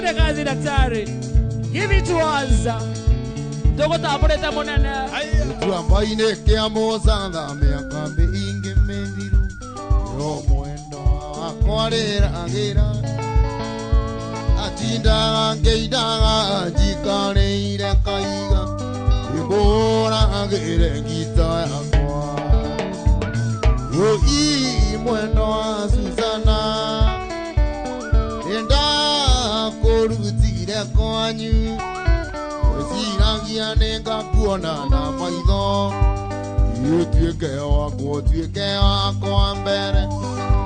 kazi daktari. Give it to us. Dogo taporeta monana. Tu ambaye kia mozanga miaka mingi mendiru. Yo mwendo akorera agira. Atinda ngeida jikane ile kaiga. Ibora agire gita yakwa. Yo I mwendo Susana. Enda korutire kwanyu. Sirangia nenga kuona na maitho. Tuike wako mbere.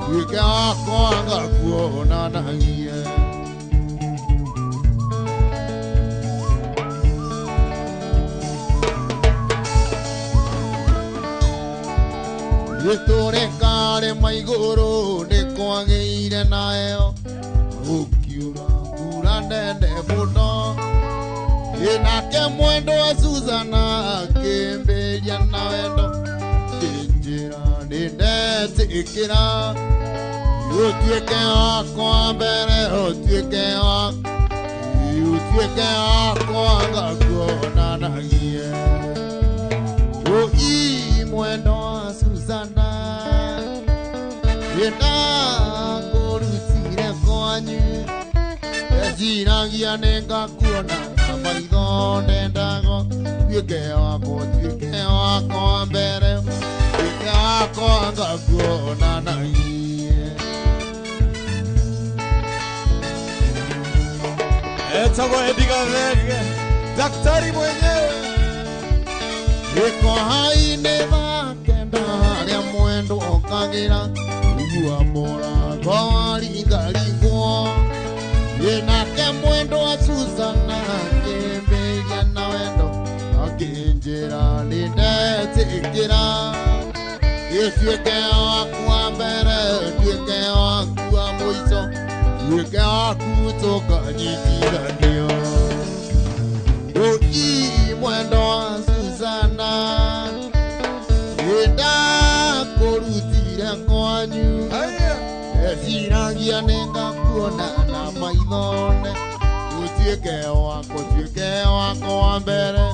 Tuike wako anga kuona na hiye. Yetore kare maigoro ne kwangeire naeo. Ukiura kura nende funo. Inake mwendo wa Susana kimbelia na wendo. Kinjira nindete ikira. Utuike wako mbere, utuike wako anga kuona na hiye. I mwendo wa Susana. Ina korutire kwanyu. Sirangia nenga kuona na maitho nendago. Tuike wako mbere. Tuike wako anga kuona na hiye. Etago ediga vege daktari mwenyewe. Eko haine vakenda ya mwendo okagira. Uwa mora gawari garingo. Inake mwendo wa Susana kimbelia na wendo. Akinjira nindete ikira. Tuike wako mbere, tuike wako mwiso. Tuike wako toka nyikiranio. I mwendo wa Susana. Enda korutire kwanyu. Sirangia nenga kuona na maithone. Tuike wako mbere.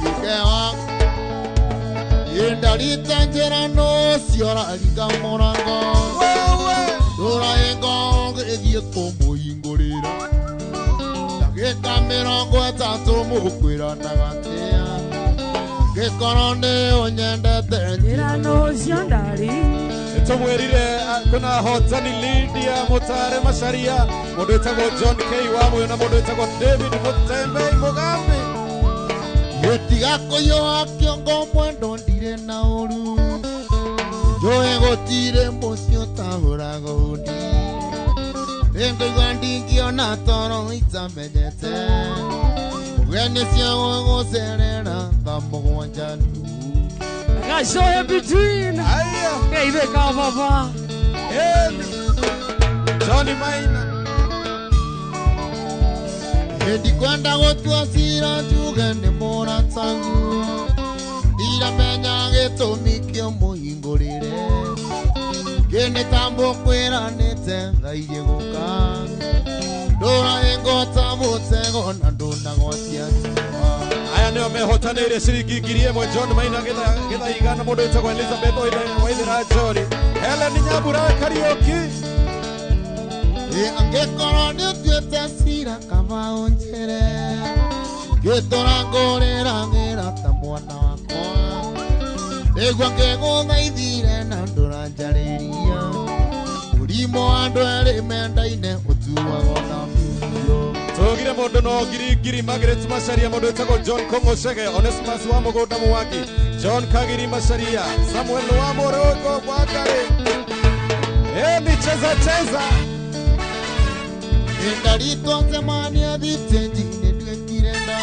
Tuike wako. Yenda rita njera no siora rika morango. Dora engo gethie kumuingurira. Ndagika mirongo itatu mukwira na gatia. Gekorone onyendete Njira no ciandari. Tumwerire kuna hotani Lydia Mutare Macharia. Mundu itago John K. Wamuyo na mundu itago David Mutembe Mugambi. Yetigako yo akiongo mwendo ndire na uru. Joe gotire musio tahura godi. Endo igandingio na toro itamenyete. Ugene cia goserera tamugwanjanu. I show him between. Hey, they come over. Johnny Maina. Edi kwenda gotua sira tugende mora tangu. Ira menya getomikio muhingurire. Gene tambo kwera nete ngaire guka. Dora engota botego na ndona gotia. Aya nio mehotanire ciringi ngiri ĩmwe. John Maina getha igana mundu ĩtagwo Elizabeth Waithera Njori. Helen Nyambura Kariuki. Angekoro nĩ ũtuĩte cira kaba ũnjĩre. Ngĩtũra ngũrĩragĩra ta mwana wakwa. Nĩguo ngĩgũthaithire na ndũranjarĩria. Mũrimũ wa andũ erĩ mendaine ũtuagwo na mũndũ. Tugire mundu no ngiri Margaret Macharia. Mundu ĩtagwo John Kong'ocege. Onesimus wa Mũgũnda Mũwaki. John Kagiri Macharia. Samuel wa Mũrũngo Gwakari. Cheza Indarito zemania vitenji nedwekire nda.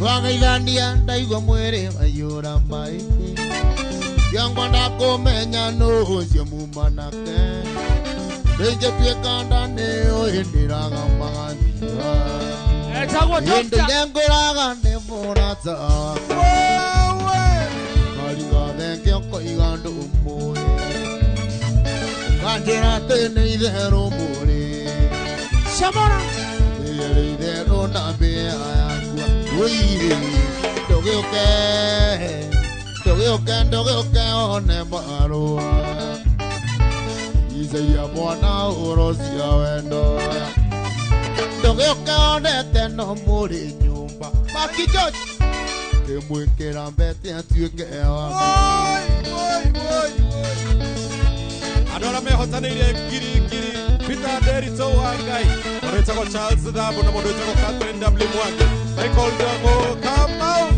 Wagaithania ndaigua mwere ayora mai. Yango ndakumenya no cio mumanake. Nje twekanda neo indiraga magania. Etago doctor. Ndenguraga nevorata. Kariga thengio koigando umwe. Kanjira tene itherũ mũrĩ. Shamona. Ero na be ayakwa. Ui, doge oke one baro. Isaiah mwana urosi awendo. Doge oke one teno muri nyumba. Maki George. Kemwekera mbete atuike ewa. Adora mehotanire giri Peter Derito Wangai Moretako Charles Dabo na Moretako Catherine W Mwangi Michael Dango Kamau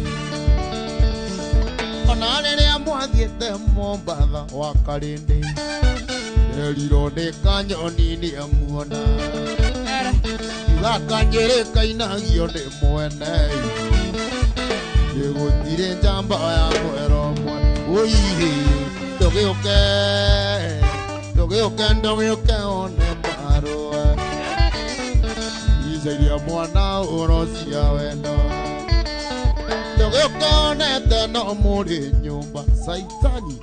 Onanene amwathiete Mombatha wa Karindi Eriro ni kanyoni ni amuona Gakanyere kainagio ni mwene Gutire njamba ya mwero mwe Ui doge oke one mbaro Isaiah mwana urosi awendo Doge oke one teno muri nyumba Saitani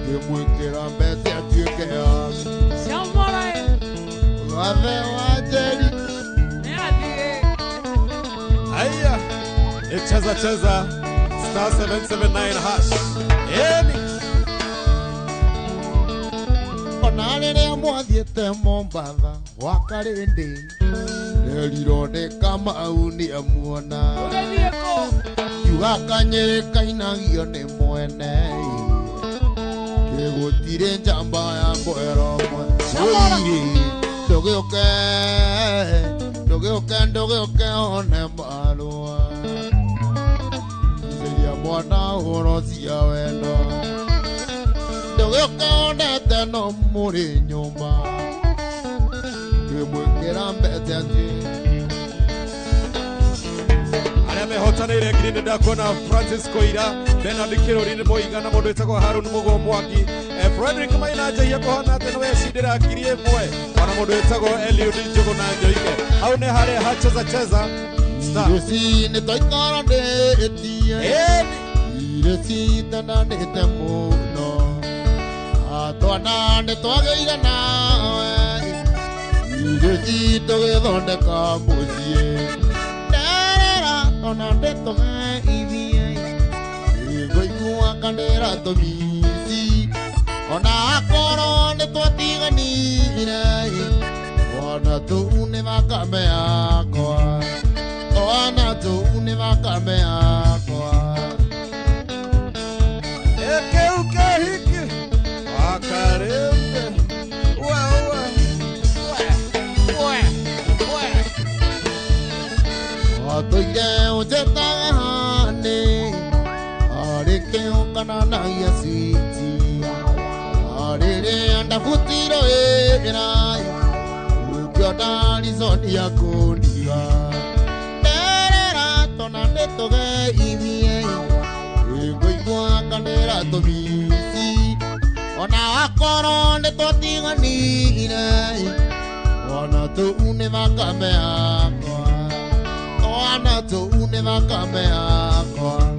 Kemwekera mbete atuike yaku Shamona. Gathe wa Jeri Aya Cheza Star 779 hash Eni Onanene amwathiete Mombatha wa Karindi Eriro ni Kamau ni amuona Yuga Kanyere kainagio ni mwene Gutire njamba ya mwero mwe Doge oke one mbaro Isaiah mwana urosi awendo Doge oke one teno muri nyumba Kemwekera mbete atuike Aria mehotanire ngiri ndakona Francis Koira Bernard Kirori Boiga na mundu wetagwo Harun Mugo Mwangi Frederick Maina Njai akohana ati niwe cindira ngiri imwe ona mundu wetagwo Eliud Njogo na Njoike hau ni hari hacheza Star Iresi ni toikara ndetie Iresi tananite muno Atwana ni twageire nawe Iresi tugithondeka mucie Ona ndetoge ithie Ngoigua kandera tumisi Ona akoro ni twatiganire Ona tu ni thakame yakwa Ona tu ni thakame yakwa Eke hiki Wakarembe Atoire ujetaga hane Areke okana ya siti Arere anda futiro erai Ukiota rizoni ya kundiga Nerera tona netoge ibie Ngoigua kandera tomisi Ona akoro netotiganire Ona tu une thakame yakwa Ona tu une thakame yakwa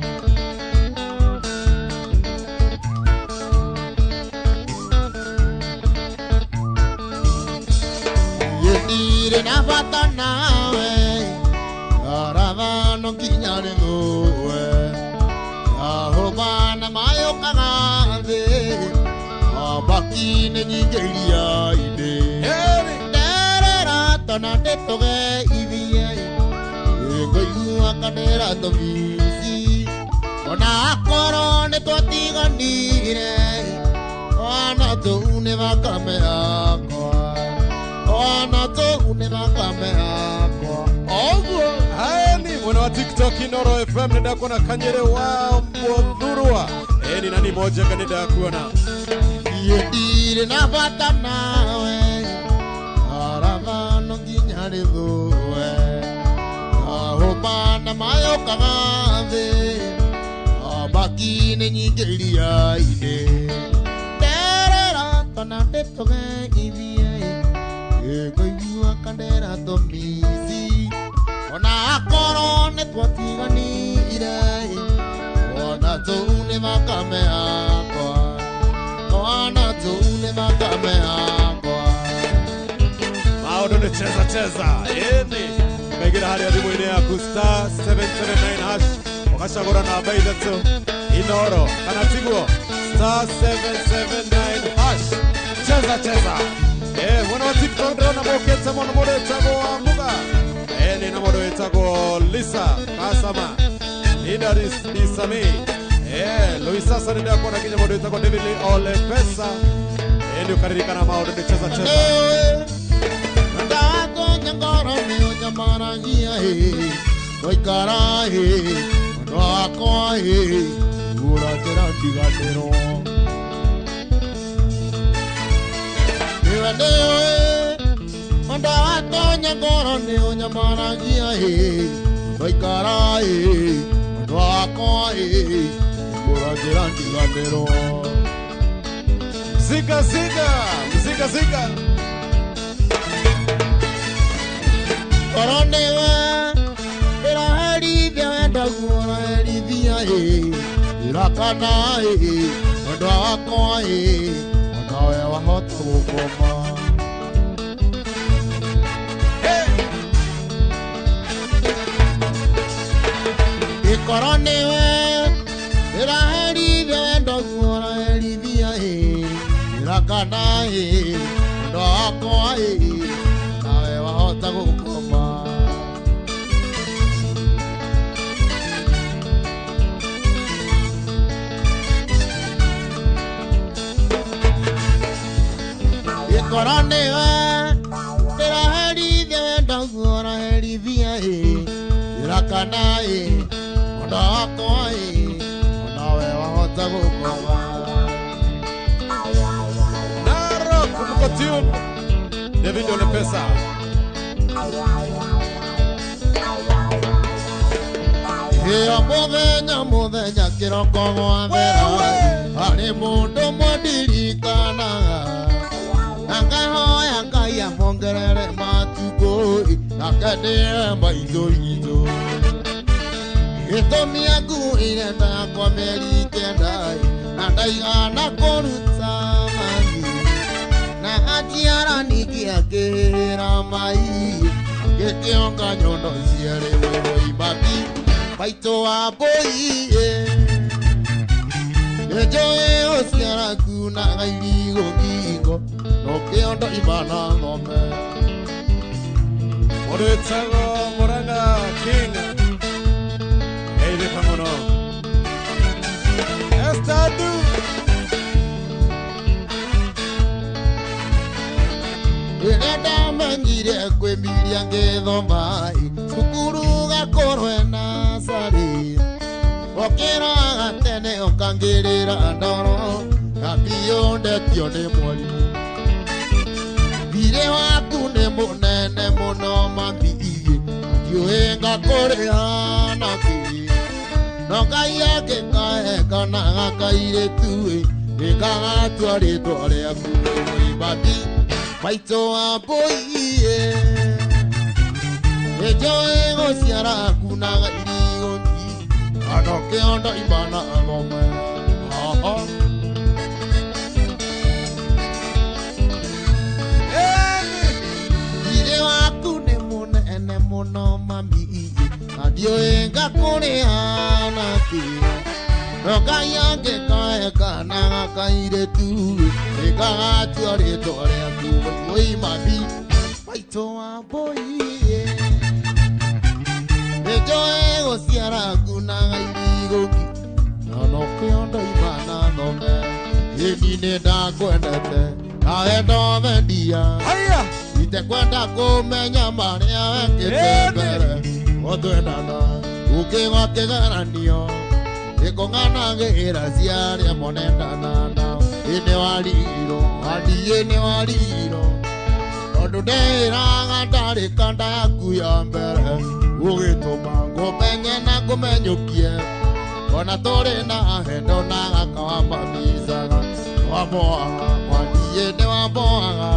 Yendire na bata nawe Aratha no nginya nĩ thũwe Ahũma na mayo kagathĩ Abaki nĩ nyingĩ iria-inĩ Nderera tona ndĩtũge ithie Ngoigua kandera tũmisi Ona akorwo nĩ twatiganire Ona tũu nĩ thakame yakwa Ona tũu nĩ thakame yakwa Oguo Haeni mwana wa TikTok Inoro FM nenda kuona Kanyere wa Muthurwa Eni nani moja kanenda kuona Yendire na bata nawe Aratha no nginya nĩ thũwe Ahũma na mayo kagathĩ Abaki nĩ nyingĩ iria-inĩ Nderera tona ndĩtũge ithie Ngoigua kandera tũmisi Ona akorwo nĩ twatiganire Ona tũu nĩ thakame yakwa Ona tũu nĩ thakame yakwa Maũndũ nĩ cheza cheza eni megira hari ari mwene yaku star 779 hash wakashagora na bai thato inoro kana tiguo star 779 hash cheza cheza mwana wa TikTok ndo na boketa mwana mwana etago amuga eni na mwana etago Lisa Kasama Idaris Disami Luisa Sanida kwa nakinya mwana etago David Lee Ole Pesa eni ukaririka na maudu ni cheza cheza Ndako nyangoro ni onyamara gia Noikara Nwako Ura tera ndigatero Ndako nyangoro ni onyamara gia Noikara Nwako Ura tera ndigatero Zika zika Zika zika Koronewa Ira herithia wenda guora herithia Ira kana Wendo wakwa Wenda wahota gukoma Koronewa Ira herithia wenda guora herithia Ira kana Wendo wakwa Wenda wahota gukoma Koronewa Ira herithia wenda guora herithia Ira kana Wenda wakwa Wenda wahota gukoma Naro kumbuka tune David Ole Pesa Muthenya kiroko gwathera Hari mundu mwandirikana Nakahoya Ngai amongerere matuko Nake ndĩe maitho itũ Gĩtũmi anguire yakwa mĩeri kenda Na ndaigana kũruta mami Na ajiara ningĩ akĩhĩra mai Gĩkĩonga nyondo cierĩ wĩrwo imaki Maitũ wa mbũi Nĩnjũĩ gũciara kunaga irigo ngingo No kĩondo imana ng'ombe Mũndũ wĩtagwo Mũranga King Geithĩka mũno Estadu Rĩrĩa ndamenyire kwĩmiria ngĩthoma Cukuru gakorwo na sari Okĩraga tene ũkangĩrĩra ndoro Ngambio ndetio nĩ mwarimũ Thirĩ waku nĩ mũnene mũno mami Ndiũĩ ngakũrĩha nakĩ No Ngai angĩkahekanaga kairĩtu Nĩngagatua rĩtwa rĩaku mami Maitũ wa mbũi Nĩnjũĩ gũciara kunaga irigo ngingo No kĩondo imana ng'ombe Thirĩ waku nĩ mũnene mũno mami Na ndiũĩ ngakũrĩha nakĩ No Ngai angĩkahekanaga kairĩtu Nĩngagatua rĩtwa rĩaku Oi mami Maitũ wa mbũi Nĩnjũĩ gũciara kunaga irigo ngingo No kĩondo imana ng'ombe Ĩni nĩndakwendete Nawe ndomendia Haya Itekwenda kũmenya marĩa wekĩte mbere Gũtwendana Gũkĩgwa kĩgeranio Gĩkũng'anagĩra ciarĩa monendana nao Nĩ warirwo Wandie nĩ warirwo Tondũ ndĩraga ndarĩ kanda yaku ya mbere Gũgĩtũma ngũmenye na ngũmenyũkie Ona tũrĩ na hendo na gakawa mamicaga Wamboaga Wandie nĩ wamboaga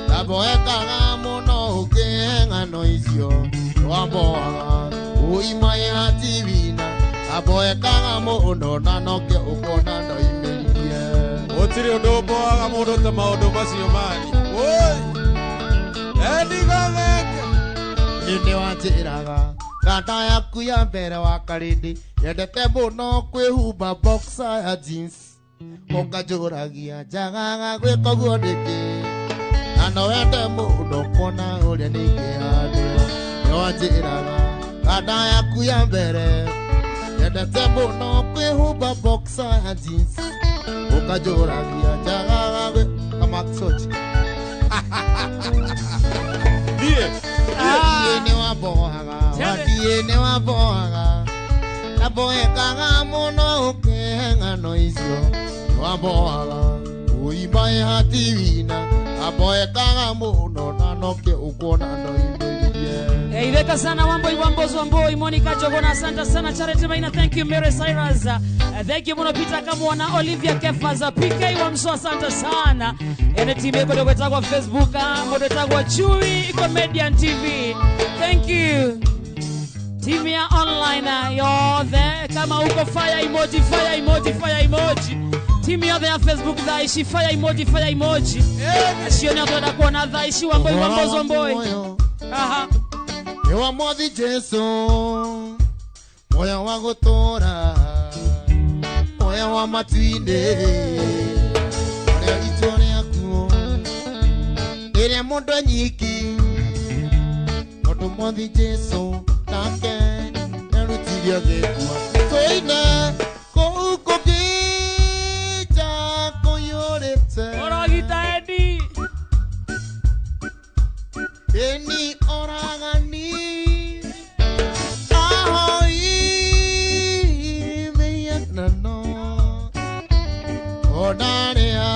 Ndaboekaga mũno ũkĩhe ng'ano icio Wamboaga Ũima ya tivina Ndaboekaga mũno na noke ũkona ndoimĩrie Gũtirĩ ũndũ ũmboaga mũndũ ta maũndũ macio manyu Inde wanjiraga gata yaku ya mbere wa karindi yendete muno kwihumba boxer ya jeans ukajuragia njagaga gwika guo ndiki ano wende muno kona uria ningihandirwo wanjiraga gata yaku ya mbere yendete muno kwihumba boxer ya jeans ukajuragia njagaga gwika maxochi Watiene wabohaga naboekaga muno ukeng'ano icio wabohaga uimbae hativina aboekaga muno nanoke ukuona ndoimbeirie Ileka sana Wamboi Monica Jogona asante sana Charity Maina thank you Mary Cyrus thank you muno Peter Kamwana Olivia Kefaza PK wa mso asante sana ene timu yako ndio kwa Facebook modo tagwa Chui Comedian TV thank you timu ya online yo there kama uko fire emoji timu ya there Facebook dhaishi fire emoji asione watu kuona dhaishi Wamboi aha Ewa mwathi Jesu moya wa gutura moya wa matuinde oria itore aku ere mundu nyiki mundu mwathi Jesu take nerutiria gekua toina ko kija koyorete oragita edi eni oragani Onarea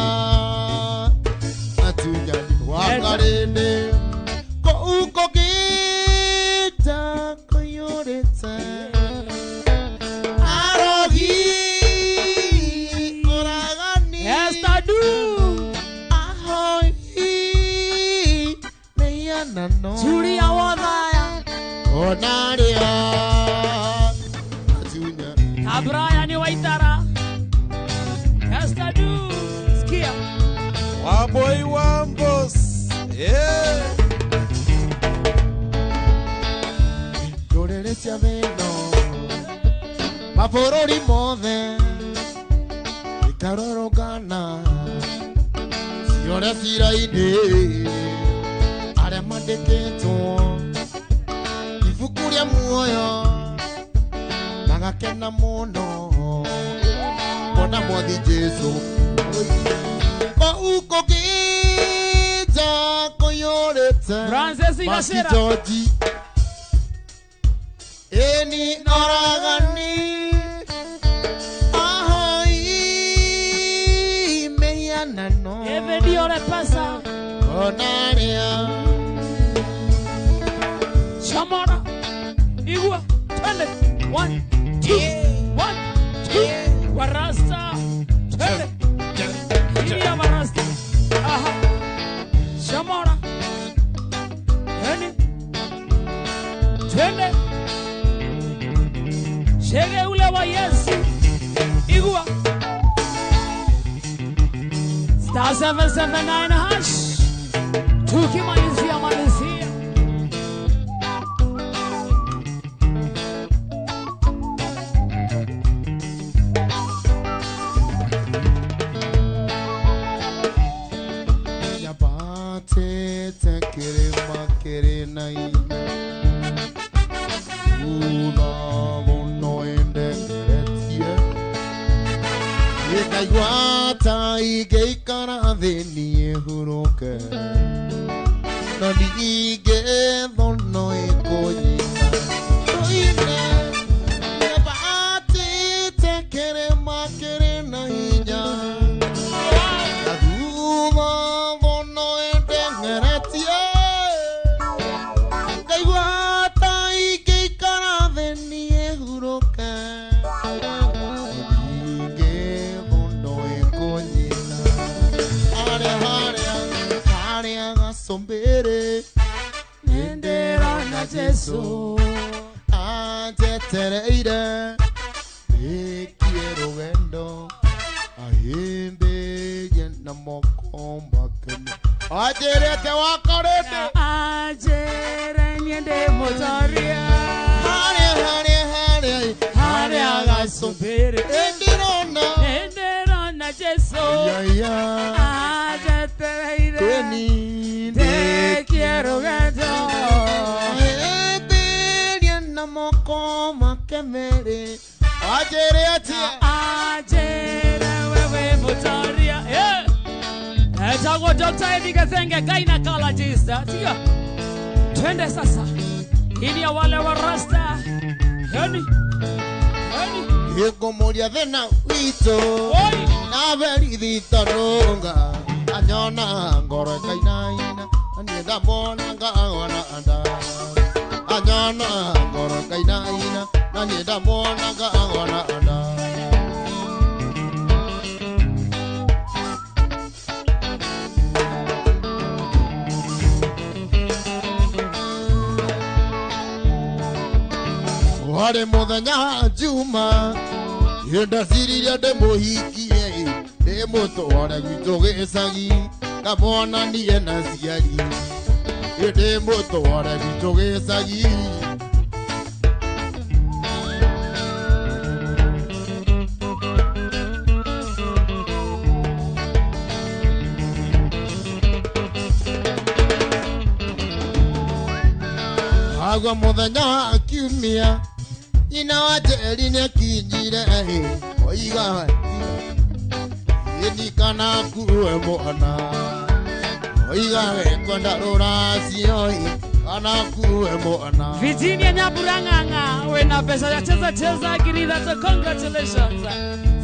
atunya wakarene ko uko kita koyoreta arogi oragani estadu ahoi meyana no Juri awadaya Onarea atunya Abraya ni waitara Estadu skia Wamboi Wambos yeah Dorere cia beno Maborori mothe Ikarorogana Siore ciraine Aria mandikitwo Ibuku ria muoyo Magakena muno Mona mwathi Jesu Ko uko kija koyorete Francis Igashira Makitoji Eni oragani Ahoi meyana no Evedi ore pasa Onaria Chamora Igua twende 1 2 1 2 Warasta twende Iria Warasta aha Chamora Eni twende Shege ule wa Yesu Igua Star 779 hash Tukimalizia malizia Yabate tekere makere nai Ikaiguata igeikara thini huruke Nani ige thono ikonyina Toine Nebate tekere makere na hinya Yaguma thono endengeretie Ikaiguata igeikara thini huruke Sombere Nendera na Jesu Ajetereire Quiero vendo Ahimbe Yena mokomba kene Ajerete wakorete. Ajere nyende motoria. Hare agasubiri. Endirona Jesu. Ajetereire. Te quiero gato. Ediana moko makemere. Ajerete. Ajere wewe motoria. Etago Dr. Eddie Gathenge gynecologist. Tia. Twende sasa. Ili wale wa rasta. Yani. Ego moria thena wito. Na veri thitoronga. Anyona ngoro kainaina. Anienda mona ngana anda. Anyona ngoro kainaina. Anienda mona ngana anda. Wale muthenya Juma yenda siriria de mohikie de moto wale gitogecagi kamona nie na ciari de moto wale gitogecagi agwa muthenya kiumia ina wajeri ne kinyire oiga yeni kana kuwe mona oiga kwenda ruracio kana kuwe mona Virginia Nyaburanganga wena pesa ya cheza Giridha, so congratulations.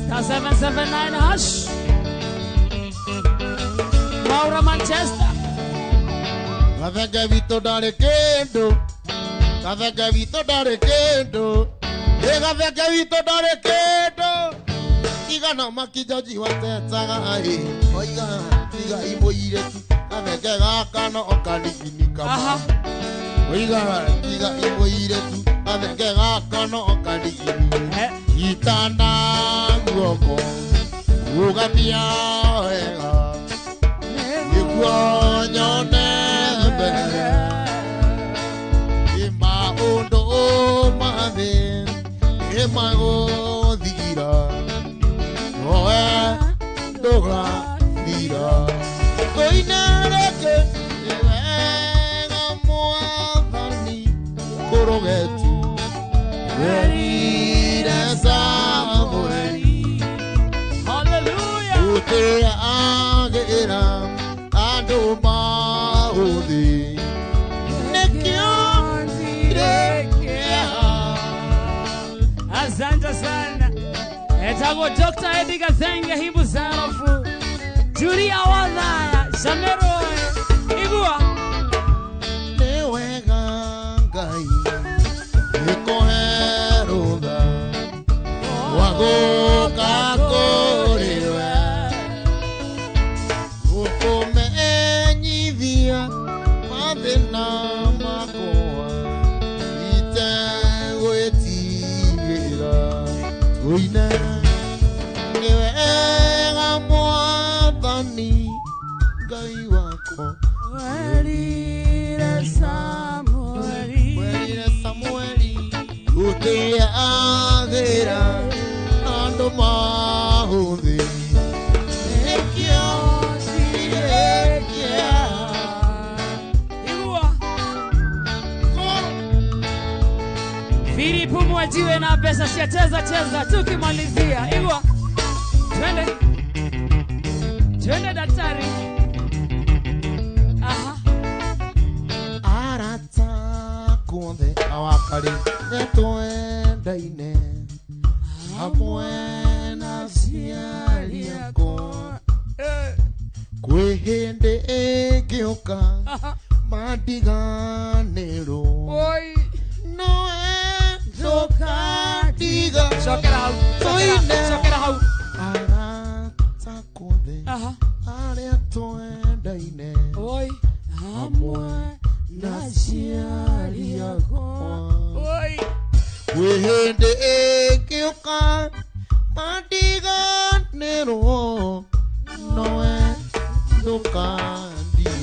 Star 779 hash. Maura Manchester. Kavenge vito dare kendo. Kavenge vito dare kendo. Kavenge vito dare kendo. Iga na makijaji watetsaga ai. Oiga iga imoire tu. Kavenge gaka no okalikinika. Aha. Oiga iga imoire tu. Kavenge gaka no okalikinika. Itanda ngoko. Ugatia ega. Ikuonyone mbere. Ima undo mathe. Ima gothira. Oe ndoga thira. Koinareke wega mwathani korogetu. Werire Samueli. Hallelujah. Ute agera ando maudhi. Asante sana. Etago Dr. Eddie Gathenge himbu zarafu. Julia Wadhaya. Shamero. Igua. Newega ngai. Nikoheruda. Wagoka korewe. Ukomenyithia mathina makoa. Itegwetigĩra. Tuine. Nĩwega mwathani ngai wakwa. Werire Samueli. Werire Samueli. Ũteagĩra andũ mahũthĩ. Nĩkĩo ndirĩkia. Igua. Filipu Mwajiwe na pesa sia cheza tukimalizia. Igua. Twende daktari. Aha. Arata kuothe awakari netwendaine hamwe na ciari akwa kwĩ hĩndĩ ĩngĩũka mandiganĩrwo Oi. nowe ndũkandiga Shokera hau. arata kuothe Aha. arĩa twendaine Oi. Hamwe na ciari akwa Oi. kwĩ hĩndĩ ĩngĩũka mandiganĩrwo nowe ndũkandiga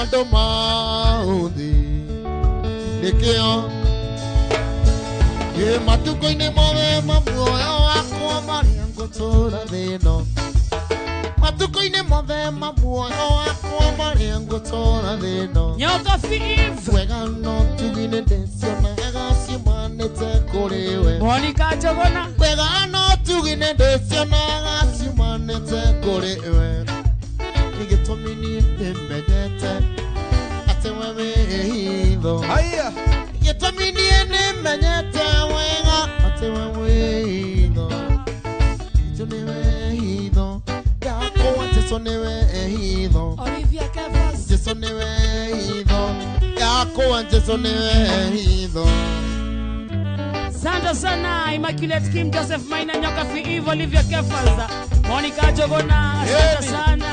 ando mauthi nikio ye matuko ine mwe mamuoyo wakwa maria ngutura thino matuko ine mwe mamuoyo wakwa maria ngutura thino Nyoka Eve wega no tugine ndesiona gasimanete kuriwe Monica Jogona wega no tugine ndesiona gasimanete kuriwe igitomini mbedete ate wewe hindo Haya. igitomini mbedete wega ate wewe hindo itonewe hindo yako atonewe hindo Olivia Kefas jesonewe hindo yako jesonewe hindo. Santa sana Immaculate Kim Joseph Maina Nyoka Eve Olivia Kefas Monica Jogona asante sana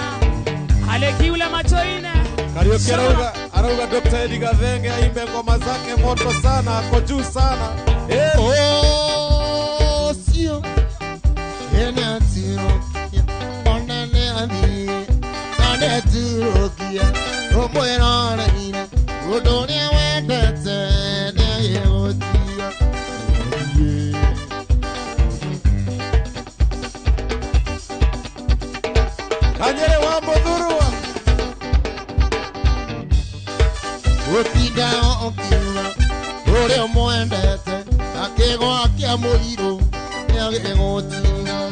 Aleki ule machoine Karaoke arauga Dr. Eddie Gathenge aimbe ngoma zake moto sana, ako juu sana. Oh, sio ena tirokia onane ami nane tirokia omwera ina odone wendete ne yeotia Kanyere wa Modhurua Opida okiwa ore mwendete akego akia muiro yagego tinga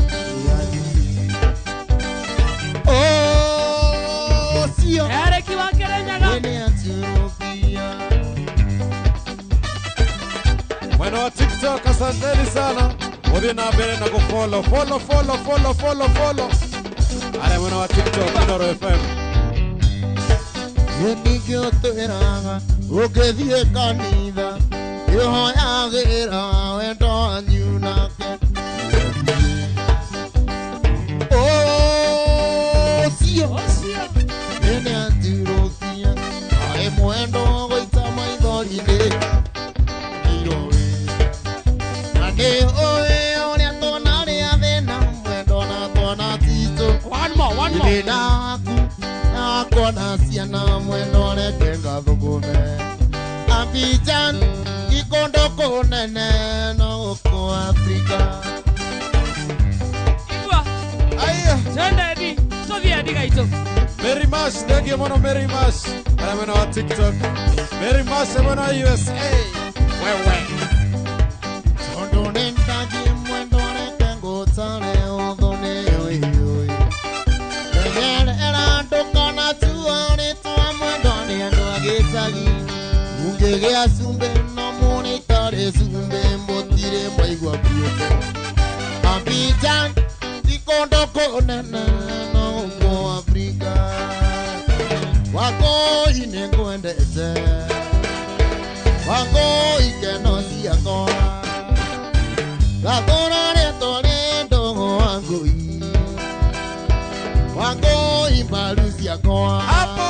oh sio Aleki wakerenyaga ene atiropia mwena wa TikTok, asanteni sana. Odi na mbele na follow. Ale mwena wa TikTok Inoro FM. Yenigyo teraga ogethie kanitha ihoyagira wendo anyunake oh sio ene atirokia ai mwendo goita maithori-ini irowe ande oe oria tona ria thina mwendo na tona tito One more Idaku akona siana mwendo rekenga thugume Abidjan ikondo konene no ko Afrika Igwa Aya. Twende Edi Tovia Edi gaito Mary Mash, thank you mono Mary Mash. Ale mwena wa TikTok. Mary Mash mwena wa USA. Wewe. Tondo nentagi mwendo rekengo tane odone oi Negere erando kana tuane toa mwendo nendo agesagi Ungege asumbe no mone tare sumbe mbotire mwaigwa bioko Abidjan ikondo konene no ko Afrika Wako inengwendete Wako ikeno siako Gakora reto nendo wangoi Wako imbalu siako Hapo.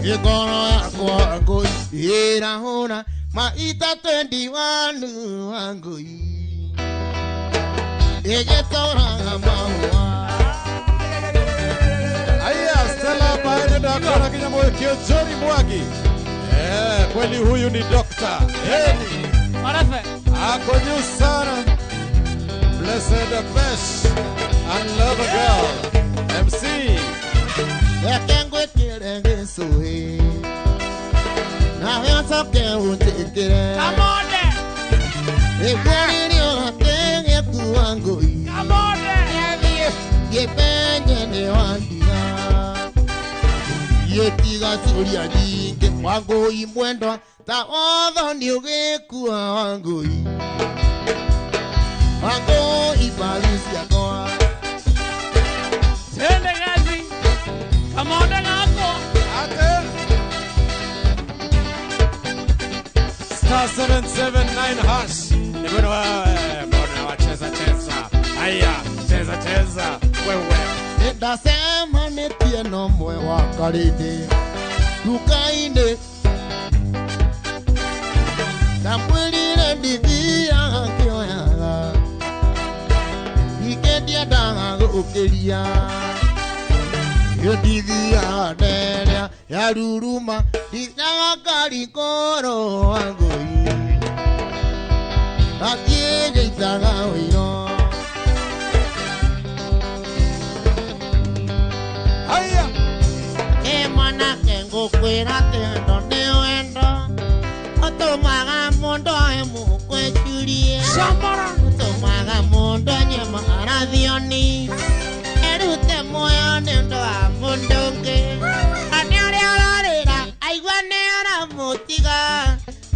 Ikono yako wangoi Ira hona maita 21 wangoi Egetora maua Aya, Stella baada da kona Kinyamoyo Kiojoni Mwagi. Kweli huyu ni Dr. Eddie. Marafe Ako juu sana. Blessed Besh and Love Girl. MC. Ekengwe kirenge sohe Na yotoke utekire Kamode Ekwiri onatenge kuwangoi Kamode Yepenye ne wandiga Yetiga tulia jinge Wangoi mwendo Ta odho ni ugekuwa wangoi Wangoi balusi yakoa Twende gazi Kamode ngako Ate. Star 779 hash. Ni mwena wa cheza. Aya, cheza. Wewe. Ndasema netie no mwe wa karidi Dukaine Namwilire ndithia kioyaga Ikendia ndaga gukiria Ndithia nderia ya ruruma dinaga karikoro wangu Akiye itaga wino Haya mwana kengo kwera tendo ne wendo otomaga mondo emu kwechurie Shambara. otomaga mondo nyema arathioni erute moyo nendo a mondonge ane ararira aigua ne aramutiga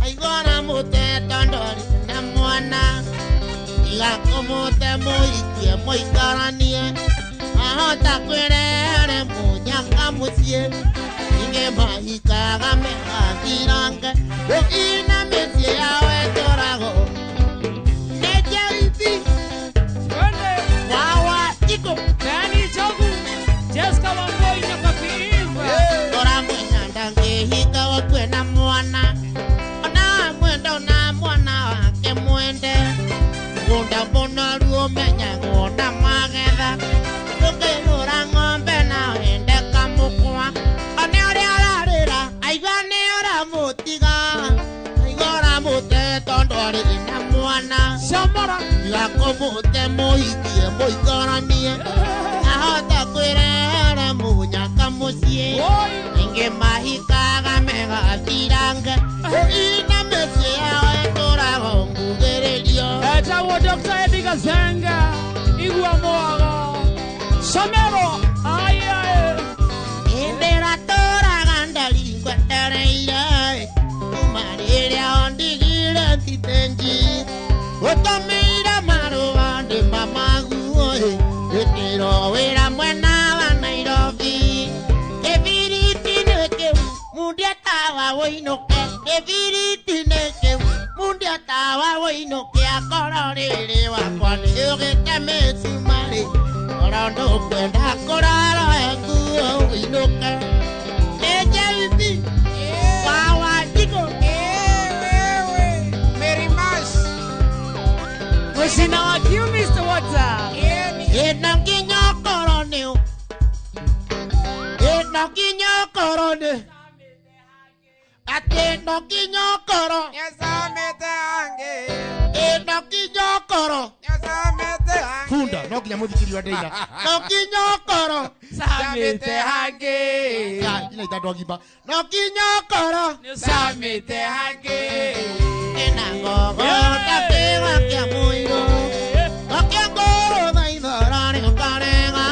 aigua na mute tondori na mwana iga kumute muikie muikaranie ahota kwirehere munyaka mucie inge mahikaga megathiranga ukina micie yawe torago nejerithi wawa tiko Nani Jogu, Jessica Wamboi Nyakakiva. tora mwenyanda ngehika wakwe na mwana ona mwendo na mwana wake mwende ngunda mbona ruo menya ngunda magetha tukigura ng'ombe na wende kamukwa one ũrĩa ararĩra aigua nĩ ũramũtiga aigua ũramũte tondũ arĩ na mwana Shambara. tiga kũmũte mũhikie mũikaranie ahota kwĩrehere mũnyaka mũciĩ ingĩ mahikaga megathirange ina mĩciĩ yao ĩtũrago ngugĩrĩrio Etawo Dr. Edgar Zenga. Igua Moaga. Samero. Ayae. indĩra tũraga ndaringwa ndereire kuma rĩrĩa ondigire thitenji ũtũmĩire marũa ndĩma maguoĩ ndĩkĩrwo wĩra mwena wa Nairobi gĩbiriti-inĩ kĩu mundia tawa wũinũke gĩbiriti-inĩ kĩu mundia tawa wũinũke akorwo rĩrĩ wakwa nĩ ũgĩte mĩcumarĩ korwo ndũkwenda kũrara nguo wũinũke nĩ JB wawa Jigo Wishina wa kiu, Mr. Water. ĩno nginya okorwo nĩ ĩno nginya okorwo nĩ atĩ ĩno nginya okorwo ĩno nginya okorwo funda no nginya mũthikiri wa ndeira no nginya okorwo Samete hangi. ina itandũ agimba no nginya okorwo Samete hangi. ĩna ngogo takĩwa kĩa mũirũ gakĩa ngũrũ thaithara nĩ ũkarega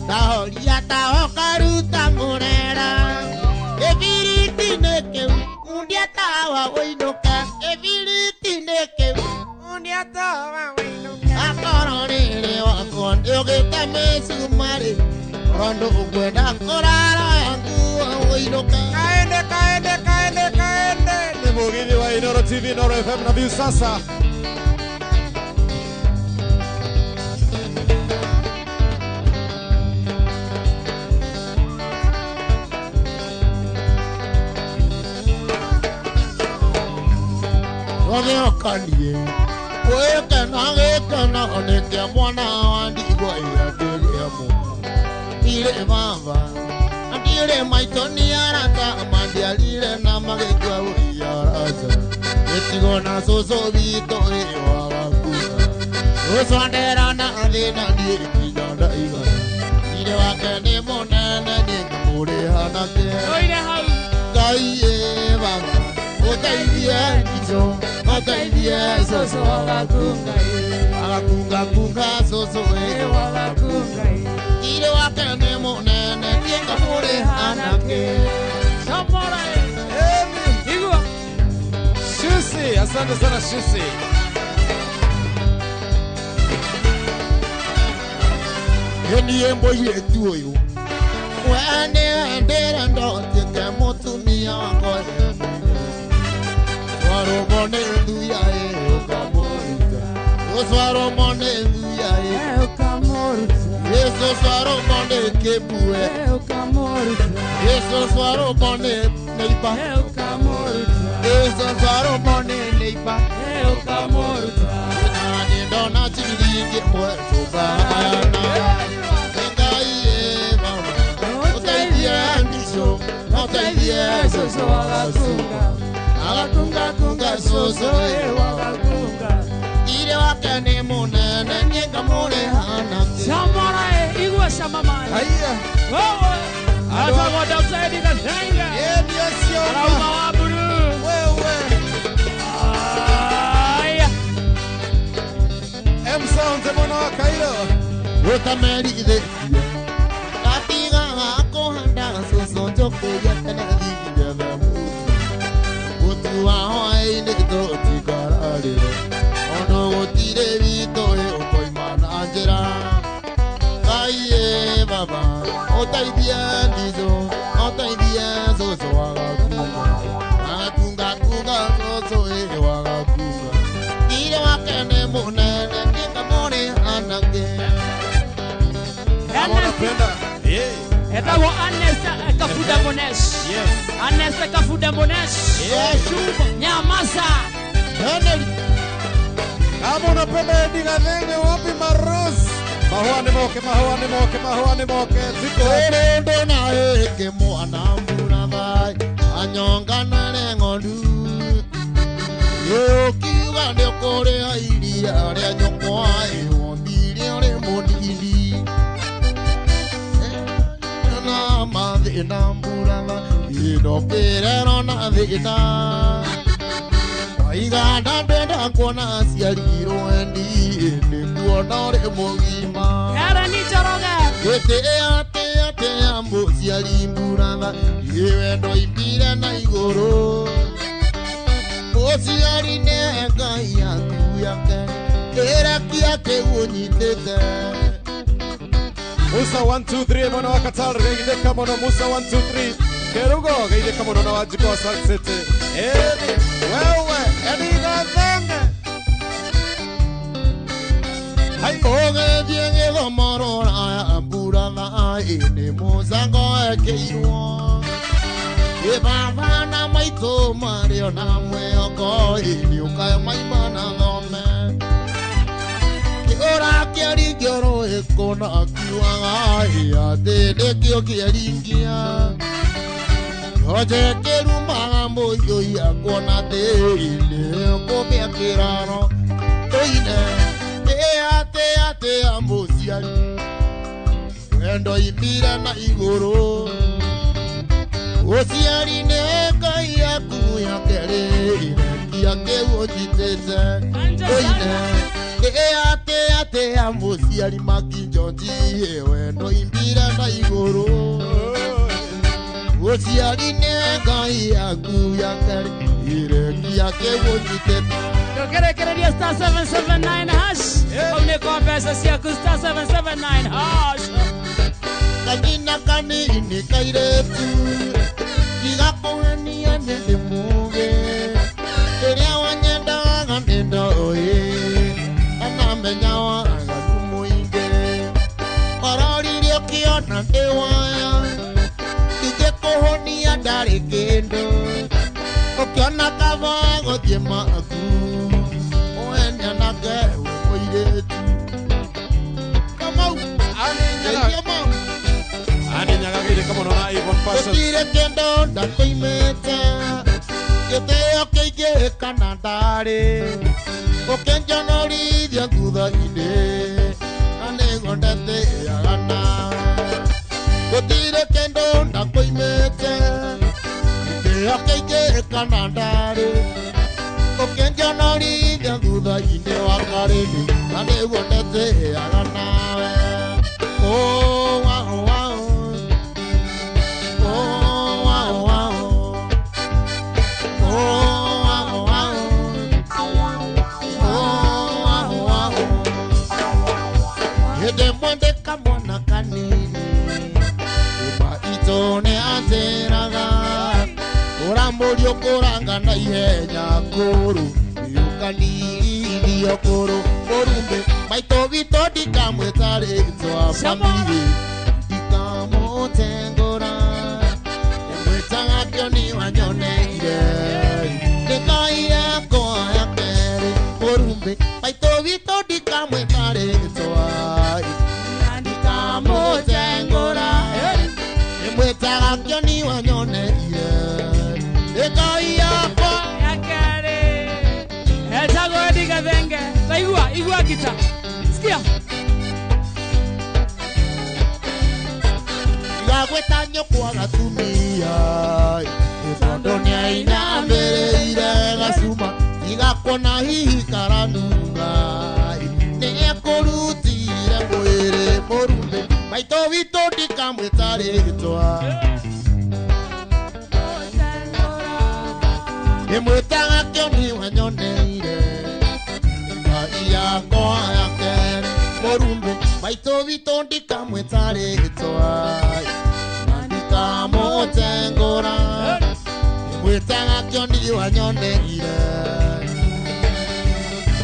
ndahoria taho karuta mũrera gĩbiriti-inĩ kĩu mundia tawa wũinũka gĩbiriti-inĩ kĩu akorwo rĩrĩ wakwa ndĩũgĩte mĩcumarĩ korwo ndũkwenda kũrara nguo wũinũka Ni Mugithi wa Inoro TV, Inoro FM na View sasa. Wagĩokanie gwĩkena gĩkena onĩkĩa mwana wa ndigwa ĩambĩrĩa mũno ndirĩ baba na ndirĩ maitũ nĩ arata mandiarire na magĩkua ũiaraca gĩtigo na cũcũ witũ wagakuga gũcondera na thĩna niĩ nginya ndaigana ndirĩ wake nĩ mũnene nĩ ngamũrĩha na kĩo Oire hau. Ngai ĩ baba ũteithie ico ũteithie cũcũ Wagakunga. agakunga kunga cũcũ ĩ Wagakunga. ndirĩ wake nĩ mũnene niĩ ngamũrĩha na kĩo Shambara. Igua. Shusi, asante sana Shusi. niĩ mũirĩtu ũyũ we nĩ ndĩre ndotĩte mũtumia wakwa twarũmwo nĩ thuya ũkamũruta ũtwarũmwo nĩ thuya Yesu twarũmwo nĩ kĩmbue Yesu twarũmwo nĩ neiba Yesu twarũmwo nĩ neiba na nĩ ndona ciringi mwe tũkahana Ngai ĩ baba ũteithie ndico soso wagatunga agatunga tunga soso wagatunga ire wake ni munene nyinga mure hana samara igwe samamai Haya. wewe hata kwa daktari katenga Yes, yo. alauma waburu Wewe. aya M Sounds mwana wa Kairo. utameri ide katiga ako handa soso joko ya tena dige utu wa hoi ne do tikarare ono tire vito e okoi mana anjera aiye baba otai dia dizo otai dia soso agakunga soso e wagakunga ire wakene munene nikamone anange Wanapenda. Yeah. etawo Anesta Kafuda Monesh Yes. Anesta Kafuda Monesh nyamaza Henry Kama unapenda Eddie Gathenge wapi Maros? Mahuani moke. Ziko. Ndo na heke mwana mbura vai anyonga na lengondu yo kiwa ndio kore airi ya nyokwa e ondiri ore modiri na madhe na mbura vai ino perero na vita aigada benda kona sialiro endi kuona ore mogima era ni choroga ate ambo sialimburanga yewendo impira na igoro osiari ne gaya kuyake era kiake wonyitete Musa 1 2 3 mwana wa Qatar reide kama no Musa 1 2 3 Kerugo reide kama no wajiko Salt City. Wewe Eddie Gathenge. Hai. oge dienge gomoro na mbura na ene mozango ekeirwo e baba na maito mario na mweko ini ukae maimana ngome ora kiari gyoro ekona kiwaga ya de kio kiaringia oje keruma moyo ya kona de ile ko bekirano toine ate amosiani wendo imira na igoro osiari ne kai yaku ya kere ya ke wojitete oine ate amosiani makinjonji wendo imira na igoro osiari ne kai yaku ya kere ya ke wojitete Kerekereria star 779 hash Omniko pesa siaku star 779 hash Kajina kanini kairetu Kigakuhania nende muge Teria wanyenda ganenda oye Anamenya wa agakumuinge Ororirio kiona ewaya Tige kuhonia dari kendo Ukiona kava gotie maaku Oenya nage umoiretu Kamau Ani nyaga reide kama no na Ivan Fashion. Kotire kendo ndakoimete Githeo kiige kanandare Okenjonorithia thutha-inĩ Na nĩng'endete agana Gotire kendo ndakoimete Githeo kiige kanandare Okenjonorithia thutha-inĩ wa karĩmi Na nĩng'endete agana Oh, wow, wow. Oh, wow, wow. Oh, wow, wow. Oh, wow, wow. Hede mwende kamwana kanini Uba itone ateraga Uramburio kuranga na ihenya kuru Yukanirio kuru Kurumbe maito vito dikamwetare Twa famili Dikamotengora Emwetaga kioni wanyoneire Nikaia kwa ya kere Kurumbe maito vito dikamwetare Twa Dikamotengora Emwetaga kioni wanyoneire Aha, igua gita. Sikia. Igagweta nyoko agatumia itondo ni aina mbere ire gasuma igakona hihi karanunga nekurutire mwere morumbe maito wito ndikamwita ritwa nimwitaga kioni wanyoneire yakwa yake morumbe maito wito ndikamwita ritwa ndikamotengora nimwitaga kioni wanyoneire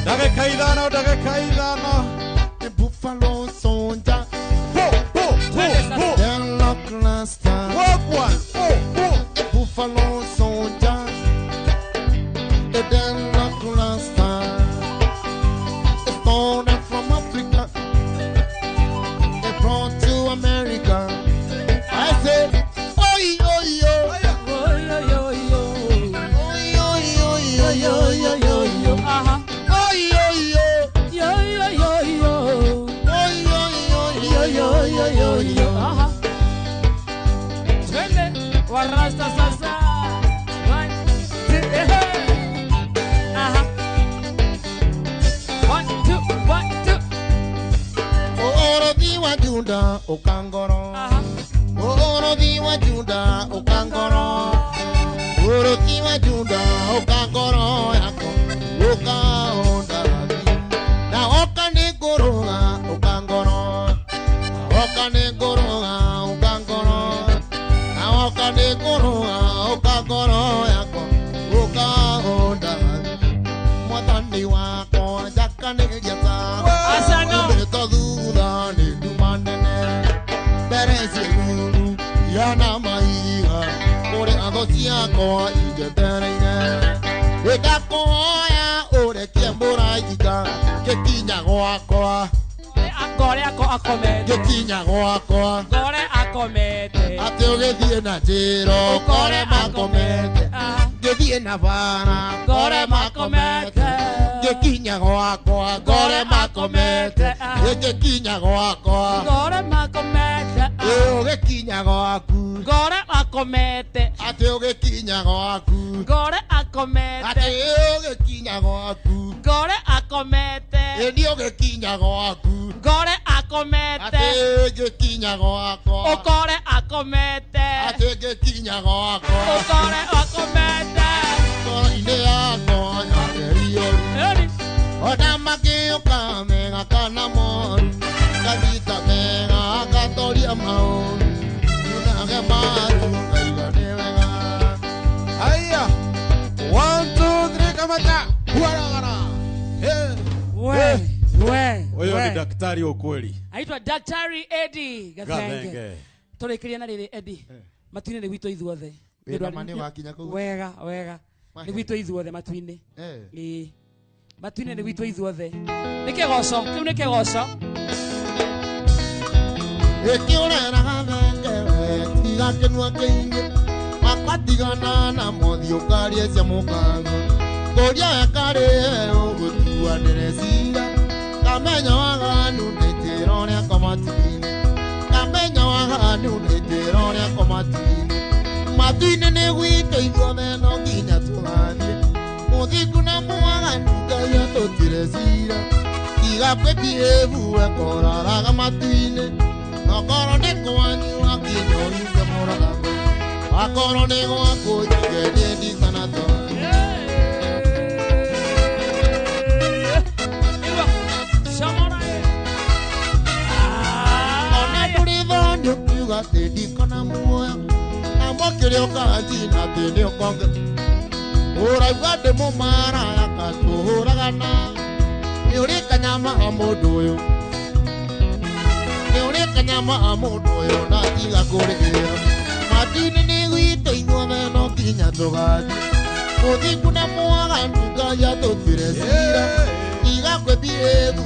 Dakika ithano. the buffalo soldier then look last time Walk one. the buffalo soldier then look last time they found them from Africa they brought to America I said oi oi oi Aha. Aha. Twende warasta sasa. One, two, aha. 1, 2, 1, 2. Orothi wa Juda ukangoro Aha. Orothi wa Juda ukangoro Orothi wa Juda ukangoro yako ukaonda na okanigoroga ukangoro okanigoroga ukangoro na okanigoroga ukangoro yako ukaonda mwathani wako jakanigiata Asano. Betadura ni dumanene Berezilu yana maiga Ore adosia ko igetereine Ekakoya ore kiembura iga Kekinya gwakwa Gore ako akomete. Kekinya gwakwa Gore akomete. Ate ugethie na njiro Kore makomete Aha. Ngethie na bara Gore makomete. Kekinya gwakwa Gore makomete Kekinya gwakwa Gore makomete. Ugekinya gwaku Gore akomete. ate ugekinya gwaku Gore akomete. ate ugekinya gwaku Gore akomete. eni ugekinya gwaku Gore akomete. ate ugekinya gwakwa Okore akomete. ate ugekinya gwakwa Okore akomete. ine yakwa nyakeriyoru Eri. ona magĩũka mega kana moru gathita mega gatoria maũru unage maru ngaiga nĩ wega Haya. 1, 2, 3 kamata. Huaragara. Huyo ni daktari wa kweli. Aitwa Daktari Eddie Gathenge. Gathenge. Tũrĩkĩrie na rĩrĩ Eddie. Matu-inĩ nĩ gwitũ ithuothe. wĩra ma nĩ wakinya kũu Wega. Nĩ gwitũ ithuothe matu-inĩ. Ĩĩ. Matu-inĩ nĩ gwitũ ithuothe. Nĩ kĩgoco, kĩu nĩ kĩgoco. ĩkĩũreraga thenge tigakĩnua kĩingĩ makatigana na mothiũ karie cia mũkango kũria wekarĩ ũgũtuanĩre cira kamenya waganu nĩ njĩra ũrĩa komatu-inĩ kamenya waganu nĩ njĩra ũrĩa komatu-inĩ matu-inĩ nĩ gwitũ ithuothe no nginya tũgathiĩ mũthingu na mwaganu ngai atũtire cira tiga kwĩbihĩvu wekoraraga matu-inĩ Akorwo nĩ kwanyu wakinya ũringe mũragamo akorwo nĩ gwaku njigenie ndikana tondũ ona tũrĩ thoni ũkiuga atĩ ndikana muoya na mokĩrĩ ũkanjina atĩ nĩ ũkonge ũraigua ndĩ mũmaraya katũhũraga na nĩ ũrĩ kanyama ha mũndũ ũyũ kanyama a mũndũ ũyũ na tiga kũrĩra matu-inĩ nĩ gwitũ ithuothe no nginya tũgathiĩ mũthingu na mwaganu ngai atũtire cira tiga kwĩbirĩru